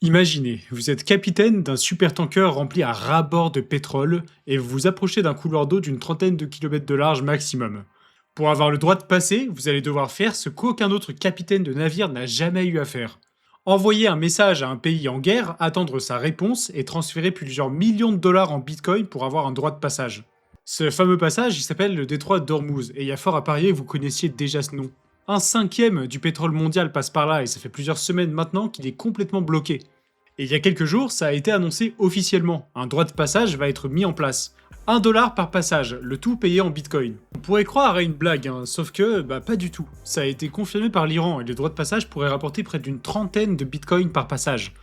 Imaginez, vous êtes capitaine d'un supertanker rempli à ras-bord de pétrole et vous vous approchez d'un couloir d'eau d'une trentaine de kilomètres de large maximum. Pour avoir le droit de passer, vous allez devoir faire ce qu'aucun autre capitaine de navire n'a jamais eu à faire. Envoyer un message à un pays en guerre, attendre sa réponse et transférer plusieurs millions de dollars en bitcoin pour avoir un droit de passage. Ce fameux passage, il s'appelle le détroit d'Ormuz et il y a fort à parier que vous connaissiez déjà ce nom. Un cinquième du pétrole mondial passe par là et ça fait plusieurs semaines maintenant qu'il est complètement bloqué. Et il y a quelques jours, ça a été annoncé officiellement. Un droit de passage va être mis en place. 1 dollar par passage, le tout payé en bitcoin. On pourrait croire à une blague, hein, sauf que, pas du tout. Ça a été confirmé par l'Iran et le droit de passage pourrait rapporter près d'une trentaine de bitcoins par passage.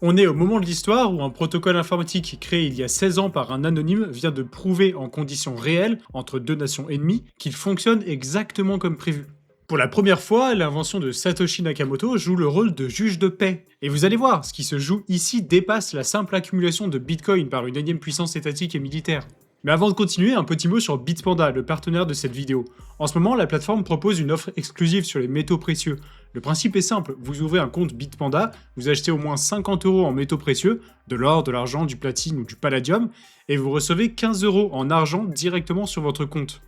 On est au moment de l'histoire où un protocole informatique créé il y a 16 ans par un anonyme vient de prouver en conditions réelles, entre deux nations ennemies, qu'il fonctionne exactement comme prévu. Pour la première fois, l'invention de Satoshi Nakamoto joue le rôle de juge de paix. Et vous allez voir, ce qui se joue ici dépasse la simple accumulation de bitcoin par une énième puissance étatique et militaire. Mais avant de continuer, un petit mot sur Bitpanda, le partenaire de cette vidéo. En ce moment, la plateforme propose une offre exclusive sur les métaux précieux. Le principe est simple, vous ouvrez un compte Bitpanda, vous achetez au moins 50 € en métaux précieux, de l'or, de l'argent, du platine ou du palladium, et vous recevez 15 € en argent directement sur votre compte.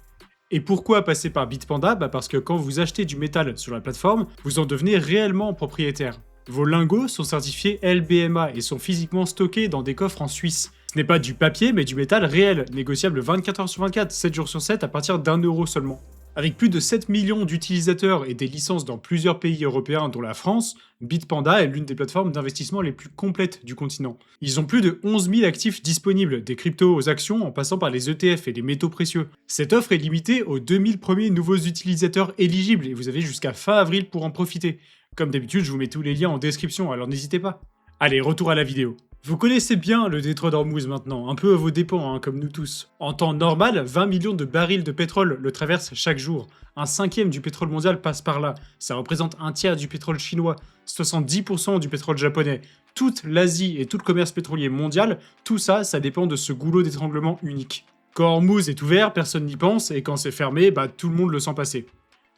Et pourquoi passer par Bitpanda ? Parce que quand vous achetez du métal sur la plateforme, vous en devenez réellement propriétaire. Vos lingots sont certifiés LBMA et sont physiquement stockés dans des coffres en Suisse. Ce n'est pas du papier, mais du métal réel, négociable 24 h sur 24, 7 jours sur 7 à partir d'1 € seulement. Avec plus de 7 millions d'utilisateurs et des licences dans plusieurs pays européens dont la France, Bitpanda est l'une des plateformes d'investissement les plus complètes du continent. Ils ont plus de 11 000 actifs disponibles, des cryptos aux actions en passant par les ETF et les métaux précieux. Cette offre est limitée aux 2000 premiers nouveaux utilisateurs éligibles et vous avez jusqu'à fin avril pour en profiter. Comme d'habitude, je vous mets tous les liens en description, alors n'hésitez pas. Allez, retour à la vidéo. Vous connaissez bien le détroit d'Ormuz maintenant, un peu à vos dépens, comme nous tous. En temps normal, 20 millions de barils de pétrole le traversent chaque jour. Un cinquième du pétrole mondial passe par là. Ça représente un tiers du pétrole chinois, 70% du pétrole japonais. Toute l'Asie et tout le commerce pétrolier mondial, tout ça, ça dépend de ce goulot d'étranglement unique. Quand Ormuz est ouvert, personne n'y pense, et quand c'est fermé, tout le monde le sent passer.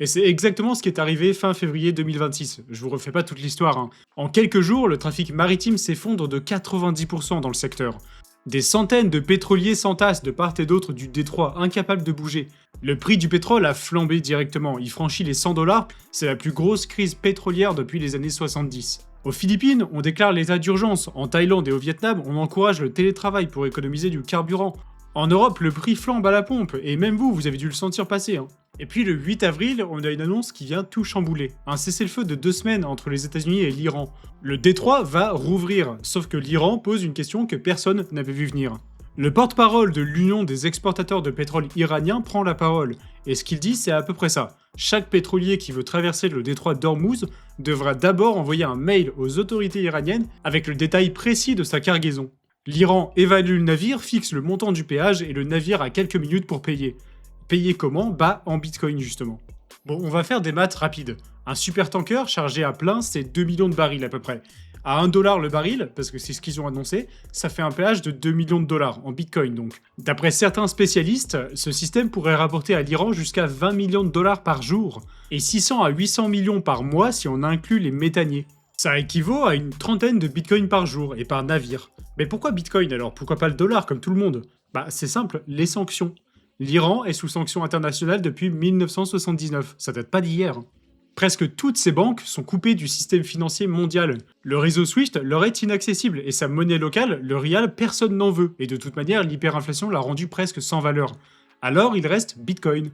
Et c'est exactement ce qui est arrivé fin février 2026. Je vous refais pas toute l'histoire, hein. En quelques jours, le trafic maritime s'effondre de 90% dans le secteur. Des centaines de pétroliers s'entassent de part et d'autre du détroit, incapables de bouger. Le prix du pétrole a flambé directement, il franchit les 100 $, c'est la plus grosse crise pétrolière depuis les années 70. Aux Philippines, on déclare l'état d'urgence. En Thaïlande et au Vietnam, on encourage le télétravail pour économiser du carburant. En Europe, le prix flambe à la pompe, et même vous avez dû le sentir passer, hein. Et puis le 8 avril, on a une annonce qui vient tout chambouler. Un cessez-le-feu de 2 semaines entre les États-Unis et l'Iran. Le détroit va rouvrir, sauf que l'Iran pose une question que personne n'avait vu venir. Le porte-parole de l'Union des exportateurs de pétrole iranien prend la parole, et ce qu'il dit c'est à peu près ça. Chaque pétrolier qui veut traverser le détroit d'Ormuz devra d'abord envoyer un mail aux autorités iraniennes avec le détail précis de sa cargaison. L'Iran évalue le navire, fixe le montant du péage et le navire a quelques minutes pour payer. Payer comment ? En bitcoin justement. Bon, on va faire des maths rapides. Un supertanker chargé à plein, c'est 2 millions de barils à peu près. À 1 dollar le baril, parce que c'est ce qu'ils ont annoncé, ça fait un péage de 2 millions de dollars, en bitcoin donc. D'après certains spécialistes, ce système pourrait rapporter à l'Iran jusqu'à 20 millions de dollars par jour, et 600 à 800 millions par mois si on inclut les méthaniers. Ça équivaut à une trentaine de bitcoins par jour, et par navire. Mais pourquoi bitcoin alors ? Pourquoi pas le dollar comme tout le monde ? C'est simple, les sanctions. L'Iran est sous sanctions internationales depuis 1979, ça date pas d'hier. Presque toutes ces banques sont coupées du système financier mondial. Le réseau SWIFT leur est inaccessible, et sa monnaie locale, le rial, personne n'en veut, et de toute manière l'hyperinflation l'a rendu presque sans valeur. Alors il reste Bitcoin.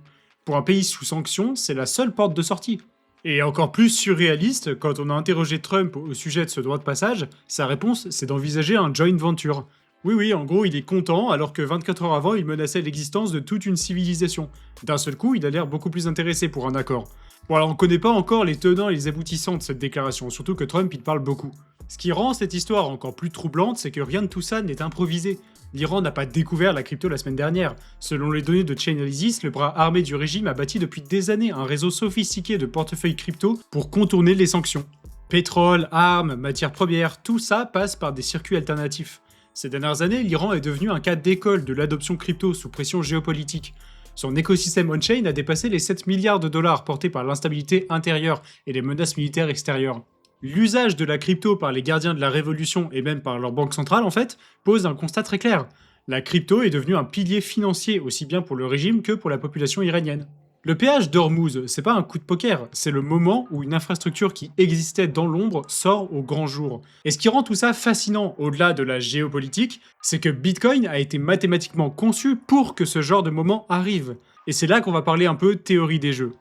Pour un pays sous sanctions, c'est la seule porte de sortie. Et encore plus surréaliste, quand on a interrogé Trump au sujet de ce droit de passage, sa réponse c'est d'envisager un joint venture. Oui, en gros, il est content, alors que 24 heures avant, il menaçait l'existence de toute une civilisation. D'un seul coup, il a l'air beaucoup plus intéressé pour un accord. Bon, alors on connaît pas encore les tenants et les aboutissants de cette déclaration, surtout que Trump, il parle beaucoup. Ce qui rend cette histoire encore plus troublante, c'est que rien de tout ça n'est improvisé. L'Iran n'a pas découvert la crypto la semaine dernière. Selon les données de Chainalysis, le bras armé du régime a bâti depuis des années un réseau sophistiqué de portefeuilles crypto pour contourner les sanctions. Pétrole, armes, matières premières, tout ça passe par des circuits alternatifs. Ces dernières années, l'Iran est devenu un cas d'école de l'adoption crypto sous pression géopolitique. Son écosystème on-chain a dépassé les 7 milliards de dollars portés par l'instabilité intérieure et les menaces militaires extérieures. L'usage de la crypto par les gardiens de la révolution et même par leur banque centrale, en fait, pose un constat très clair. La crypto est devenue un pilier financier aussi bien pour le régime que pour la population iranienne. Le péage d'Ormuz, c'est pas un coup de poker, c'est le moment où une infrastructure qui existait dans l'ombre sort au grand jour. Et ce qui rend tout ça fascinant au-delà de la géopolitique, c'est que Bitcoin a été mathématiquement conçu pour que ce genre de moment arrive. Et c'est là qu'on va parler un peu théorie des jeux.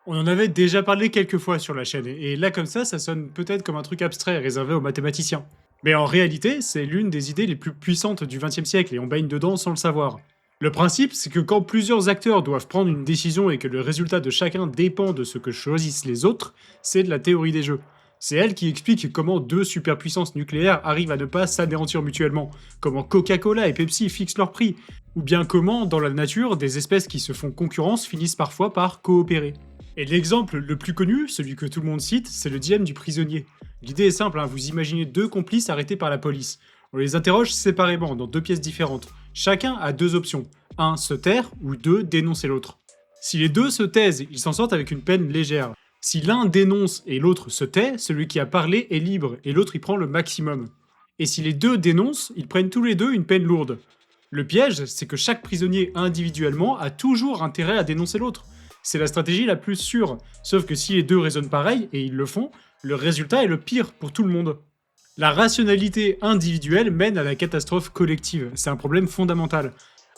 On en avait déjà parlé quelques fois sur la chaîne, et là comme ça sonne peut-être comme un truc abstrait réservé aux mathématiciens. Mais en réalité, c'est l'une des idées les plus puissantes du XXe siècle et on baigne dedans sans le savoir. Le principe, c'est que quand plusieurs acteurs doivent prendre une décision et que le résultat de chacun dépend de ce que choisissent les autres, c'est de la théorie des jeux. C'est elle qui explique comment deux superpuissances nucléaires arrivent à ne pas s'anéantir mutuellement, comment Coca-Cola et Pepsi fixent leur prix, ou bien comment, dans la nature, des espèces qui se font concurrence finissent parfois par coopérer. Et l'exemple le plus connu, celui que tout le monde cite, c'est le dilemme du prisonnier. L'idée est simple, vous imaginez deux complices arrêtés par la police. On les interroge séparément, dans deux pièces différentes. Chacun a deux options. 1. Se taire, ou 2. Dénoncer l'autre. Si les deux se taisent, ils s'en sortent avec une peine légère. Si l'un dénonce et l'autre se tait, celui qui a parlé est libre, et l'autre y prend le maximum. Et si les deux dénoncent, ils prennent tous les deux une peine lourde. Le piège, c'est que chaque prisonnier individuellement a toujours intérêt à dénoncer l'autre. C'est la stratégie la plus sûre, sauf que si les deux raisonnent pareil, et ils le font, le résultat est le pire pour tout le monde. La rationalité individuelle mène à la catastrophe collective, c'est un problème fondamental.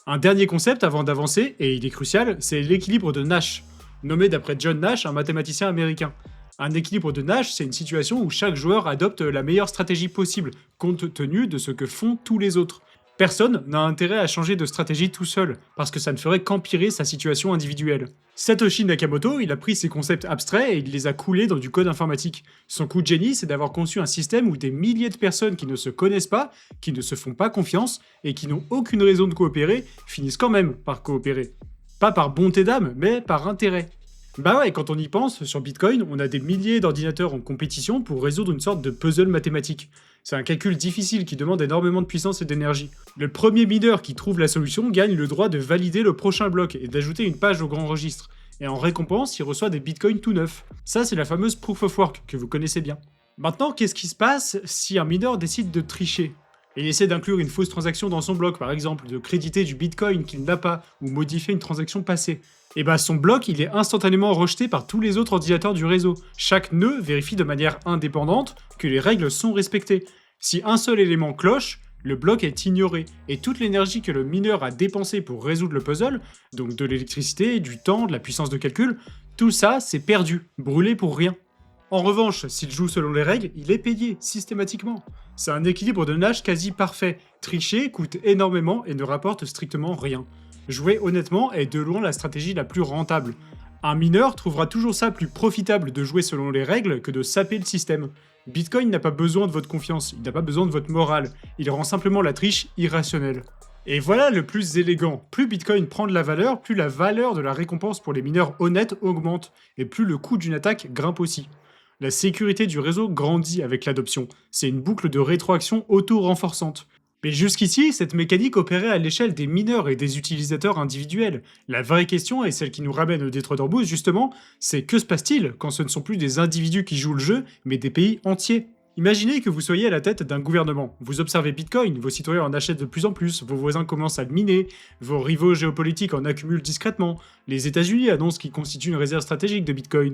Un dernier concept avant d'avancer, et il est crucial, c'est l'équilibre de Nash, nommé d'après John Nash, un mathématicien américain. Un équilibre de Nash, c'est une situation où chaque joueur adopte la meilleure stratégie possible, compte tenu de ce que font tous les autres. Personne n'a intérêt à changer de stratégie tout seul, parce que ça ne ferait qu'empirer sa situation individuelle. Satoshi Nakamoto, il a pris ces concepts abstraits et il les a coulés dans du code informatique. Son coup de génie, c'est d'avoir conçu un système où des milliers de personnes qui ne se connaissent pas, qui ne se font pas confiance, et qui n'ont aucune raison de coopérer, finissent quand même par coopérer. Pas par bonté d'âme, mais par intérêt. Bah ouais, quand on y pense, sur Bitcoin, on a des milliers d'ordinateurs en compétition pour résoudre une sorte de puzzle mathématique. C'est un calcul difficile qui demande énormément de puissance et d'énergie. Le premier mineur qui trouve la solution gagne le droit de valider le prochain bloc et d'ajouter une page au grand registre. Et en récompense, il reçoit des bitcoins tout neufs. Ça, c'est la fameuse proof of work que vous connaissez bien. Maintenant, qu'est-ce qui se passe si un mineur décide de tricher ? Il essaie d'inclure une fausse transaction dans son bloc, par exemple, de créditer du bitcoin qu'il n'a pas, ou modifier une transaction passée. Et bah son bloc, il est instantanément rejeté par tous les autres ordinateurs du réseau. Chaque nœud vérifie de manière indépendante que les règles sont respectées. Si un seul élément cloche, le bloc est ignoré, et toute l'énergie que le mineur a dépensée pour résoudre le puzzle, donc de l'électricité, du temps, de la puissance de calcul, tout ça, c'est perdu, brûlé pour rien. En revanche, s'il joue selon les règles, il est payé, systématiquement. C'est un équilibre de Nash quasi parfait. Tricher coûte énormément et ne rapporte strictement rien. Jouer honnêtement est de loin la stratégie la plus rentable. Un mineur trouvera toujours ça plus profitable de jouer selon les règles que de saper le système. Bitcoin n'a pas besoin de votre confiance, il n'a pas besoin de votre morale, il rend simplement la triche irrationnelle. Et voilà le plus élégant, plus Bitcoin prend de la valeur, plus la valeur de la récompense pour les mineurs honnêtes augmente, et plus le coût d'une attaque grimpe aussi. La sécurité du réseau grandit avec l'adoption, c'est une boucle de rétroaction auto-renforçante. Mais jusqu'ici, cette mécanique opérait à l'échelle des mineurs et des utilisateurs individuels. La vraie question, et celle qui nous ramène au détroit d'Ormuz justement, c'est que se passe-t-il quand ce ne sont plus des individus qui jouent le jeu, mais des pays entiers ? Imaginez que vous soyez à la tête d'un gouvernement. Vous observez Bitcoin, vos citoyens en achètent de plus en plus, vos voisins commencent à le miner, vos rivaux géopolitiques en accumulent discrètement, les États-Unis annoncent qu'ils constituent une réserve stratégique de Bitcoin.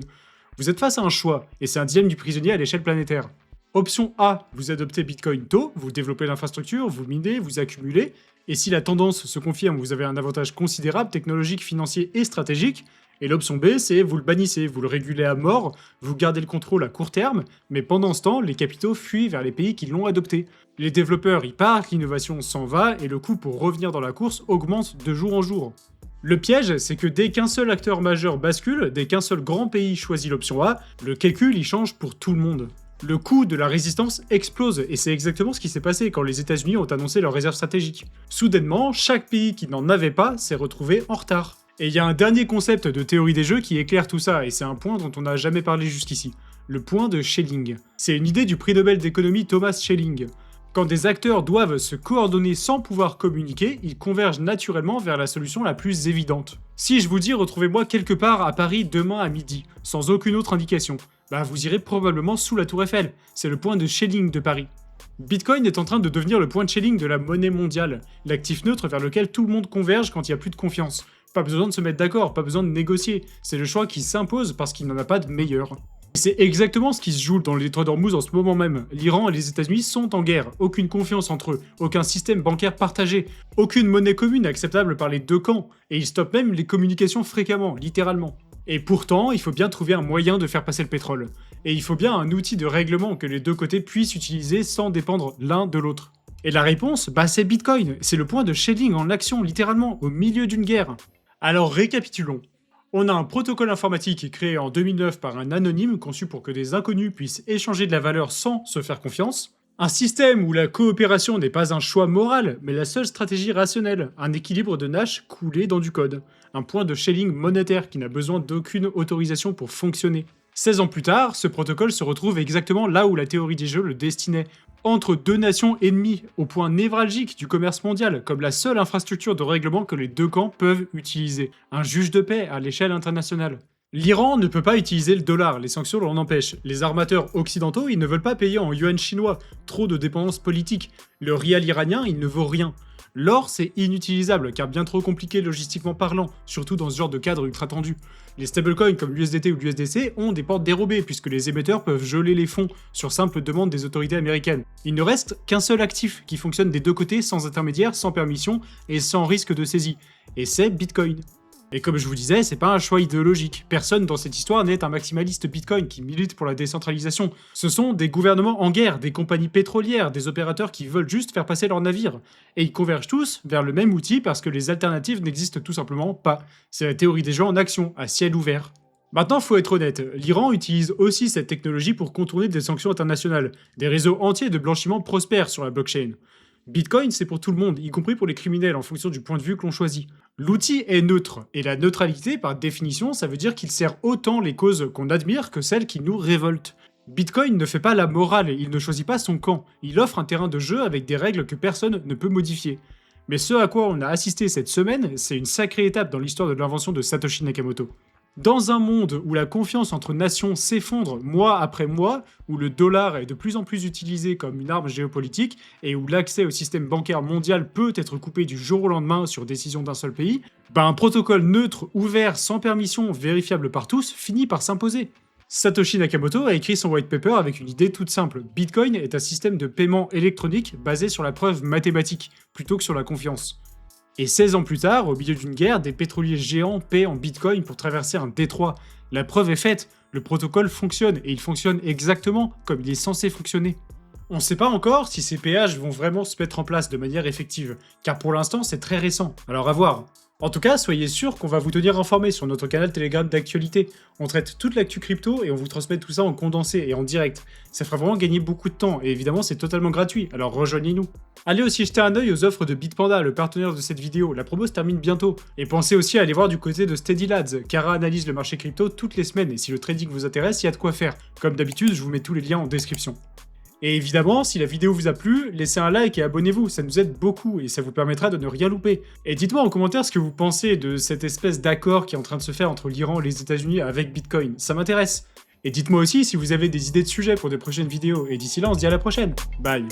Vous êtes face à un choix, et c'est un dilemme du prisonnier à l'échelle planétaire. Option A, vous adoptez Bitcoin tôt, vous développez l'infrastructure, vous minez, vous accumulez, et si la tendance se confirme, vous avez un avantage considérable technologique, financier et stratégique. Et l'option B, c'est vous le bannissez, vous le régulez à mort, vous gardez le contrôle à court terme, mais pendant ce temps, les capitaux fuient vers les pays qui l'ont adopté. Les développeurs y partent, l'innovation s'en va, et le coût pour revenir dans la course augmente de jour en jour. Le piège, c'est que dès qu'un seul acteur majeur bascule, dès qu'un seul grand pays choisit l'option A, le calcul y change pour tout le monde. Le coût de la résistance explose, et c'est exactement ce qui s'est passé quand les États-Unis ont annoncé leurs réserves stratégiques. Soudainement, chaque pays qui n'en avait pas s'est retrouvé en retard. Et il y a un dernier concept de théorie des jeux qui éclaire tout ça, et c'est un point dont on n'a jamais parlé jusqu'ici. Le point de Schelling. C'est une idée du prix Nobel d'économie Thomas Schelling. Quand des acteurs doivent se coordonner sans pouvoir communiquer, ils convergent naturellement vers la solution la plus évidente. Si je vous dis retrouvez-moi quelque part à Paris demain à midi, sans aucune autre indication, bah vous irez probablement sous la Tour Eiffel, c'est le point de Schelling de Paris. Bitcoin est en train de devenir le point de Schelling de la monnaie mondiale, l'actif neutre vers lequel tout le monde converge quand il n'y a plus de confiance. Pas besoin de se mettre d'accord, pas besoin de négocier, c'est le choix qui s'impose parce qu'il n'en a pas de meilleur. Et c'est exactement ce qui se joue dans le détroit d'Ormuz en ce moment même. L'Iran et les États-Unis sont en guerre, aucune confiance entre eux, aucun système bancaire partagé, aucune monnaie commune acceptable par les deux camps, et ils stoppent même les communications fréquemment, littéralement. Et pourtant, il faut bien trouver un moyen de faire passer le pétrole. Et il faut bien un outil de règlement que les deux côtés puissent utiliser sans dépendre l'un de l'autre. Et la réponse, bah c'est Bitcoin, c'est le point de Schelling en action, littéralement, au milieu d'une guerre. Alors récapitulons. On a un protocole informatique créé en 2009 par un anonyme conçu pour que des inconnus puissent échanger de la valeur sans se faire confiance. Un système où la coopération n'est pas un choix moral, mais la seule stratégie rationnelle, un équilibre de Nash coulé dans du code. Un point de Schelling monétaire qui n'a besoin d'aucune autorisation pour fonctionner. 16 ans plus tard, ce protocole se retrouve exactement là où la théorie des jeux le destinait, entre deux nations ennemies, au point névralgique du commerce mondial, comme la seule infrastructure de règlement que les deux camps peuvent utiliser, un juge de paix à l'échelle internationale. L'Iran ne peut pas utiliser le dollar, les sanctions l'en empêchent. Les armateurs occidentaux, ils ne veulent pas payer en yuan chinois, trop de dépendance politique. Le rial iranien, il ne vaut rien. L'or, c'est inutilisable, car bien trop compliqué logistiquement parlant, surtout dans ce genre de cadre ultra tendu. Les stablecoins comme l'USDT ou l'USDC ont des portes dérobées, puisque les émetteurs peuvent geler les fonds, sur simple demande des autorités américaines. Il ne reste qu'un seul actif, qui fonctionne des deux côtés sans intermédiaire, sans permission, et sans risque de saisie. Et c'est Bitcoin. Et comme je vous disais, c'est pas un choix idéologique. Personne dans cette histoire n'est un maximaliste Bitcoin qui milite pour la décentralisation. Ce sont des gouvernements en guerre, des compagnies pétrolières, des opérateurs qui veulent juste faire passer leurs navires. Et ils convergent tous vers le même outil parce que les alternatives n'existent tout simplement pas. C'est la théorie des jeux en action, à ciel ouvert. Maintenant, faut être honnête, l'Iran utilise aussi cette technologie pour contourner des sanctions internationales. Des réseaux entiers de blanchiment prospèrent sur la blockchain. Bitcoin, c'est pour tout le monde, y compris pour les criminels, en fonction du point de vue que l'on choisit. L'outil est neutre, et la neutralité, par définition, ça veut dire qu'il sert autant les causes qu'on admire que celles qui nous révoltent. Bitcoin ne fait pas la morale, il ne choisit pas son camp, il offre un terrain de jeu avec des règles que personne ne peut modifier. Mais ce à quoi on a assisté cette semaine, c'est une sacrée étape dans l'histoire de l'invention de Satoshi Nakamoto. Dans un monde où la confiance entre nations s'effondre mois après mois, où le dollar est de plus en plus utilisé comme une arme géopolitique, et où l'accès au système bancaire mondial peut être coupé du jour au lendemain sur décision d'un seul pays, un protocole neutre, ouvert, sans permission, vérifiable par tous, finit par s'imposer. Satoshi Nakamoto a écrit son white paper avec une idée toute simple. Bitcoin est un système de paiement électronique basé sur la preuve mathématique, plutôt que sur la confiance. Et 16 ans plus tard, au milieu d'une guerre, des pétroliers géants paient en bitcoin pour traverser un détroit. La preuve est faite, le protocole fonctionne, et il fonctionne exactement comme il est censé fonctionner. On ne sait pas encore si ces péages vont vraiment se mettre en place de manière effective, car pour l'instant c'est très récent, alors à voir. En tout cas, soyez sûr qu'on va vous tenir informé sur notre canal Telegram d'actualité. On traite toute l'actu crypto et on vous transmet tout ça en condensé et en direct. Ça fera vraiment gagner beaucoup de temps et évidemment c'est totalement gratuit, alors rejoignez-nous. Allez aussi jeter un œil aux offres de Bitpanda, le partenaire de cette vidéo, la promo se termine bientôt. Et pensez aussi à aller voir du côté de Steady Lads, Kara analyse le marché crypto toutes les semaines et si le trading vous intéresse, il y a de quoi faire. Comme d'habitude, je vous mets tous les liens en description. Et évidemment, si la vidéo vous a plu, laissez un like et abonnez-vous, ça nous aide beaucoup et ça vous permettra de ne rien louper. Et dites-moi en commentaire ce que vous pensez de cette espèce d'accord qui est en train de se faire entre l'Iran et les États-Unis avec Bitcoin, ça m'intéresse. Et dites-moi aussi si vous avez des idées de sujets pour de prochaines vidéos, et d'ici là on se dit à la prochaine, bye.